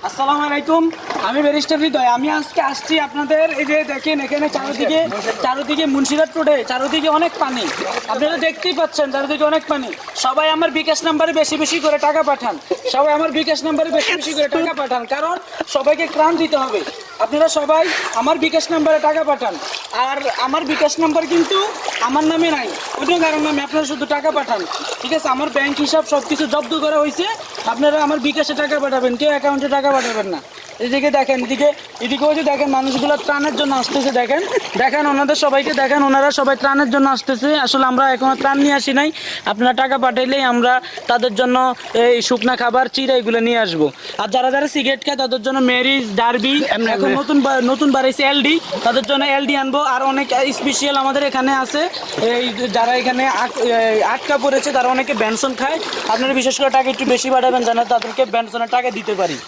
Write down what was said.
আসসালামু আলাইকুম, আমি ব্যারিস্টার হৃদয়। আমি আজকে আসছি আপনাদের, এই যে দেখেন এখানে চারদিকে মুন্সিরহাট রোডে চারদিকে অনেক পানি, আপনারা দেখতেই পাচ্ছেন চারদিকে অনেক পানি। সবাই আমার বিকাশ নাম্বারে বেশি বেশি করে টাকা পাঠান, সবাই আমার বিকাশ নাম্বারে বেশি বেশি করে টাকা পাঠান, কারণ সবাইকে ত্রাণ দিতে হবে। আপনারা সবাই আমার বিকাশ নাম্বারে টাকা পাঠান। আর আমার বিকাশ নাম্বার কিন্তু আমার নামে নাই, অন্য কারোর নামে। আপনারা শুধু টাকা পাঠান, ঠিক আছে? আমার ব্যাংক হিসাব সব কিছু জব্দ করা হয়েছে। আপনারা আমার বিকাশে টাকা পাঠাবেন, কেউ অ্যাকাউন্টে টাকা পাঠাবেন না। এদিকে দেখেন, এদিকে ওই যে দেখেন মানুষগুলো ত্রাণের জন্য আসতেছে। দেখেন ওনাদের সবাইকে দেখেন, ওনারা সবাই ত্রাণের জন্য আসতেছে। আসলে আমরা এখনো ত্রাণ নিয়ে আসি নাই, আপনারা টাকা পাঠাইলেই আমরা তাদের জন্য এই শুকনা খাবার চিড়া এগুলো নিয়ে আসবো। আর যারা যারা সিগারেট খায় তাদের জন্য মেরিজ ডার্বি, এখন নতুন বাড়াইছে এলডি, তাদের জন্য এলডি আনবো। আর অনেক স্পেশাল আমাদের এখানে আছে, এই যারা এখানে আটকা পড়েছে তারা অনেকে বেনসন খায়। আপনারা বিশেষ করে টাকা একটু বেশি পাঠাবেন, যেন তাদেরকে বেনসনের টাকা দিতে পারি।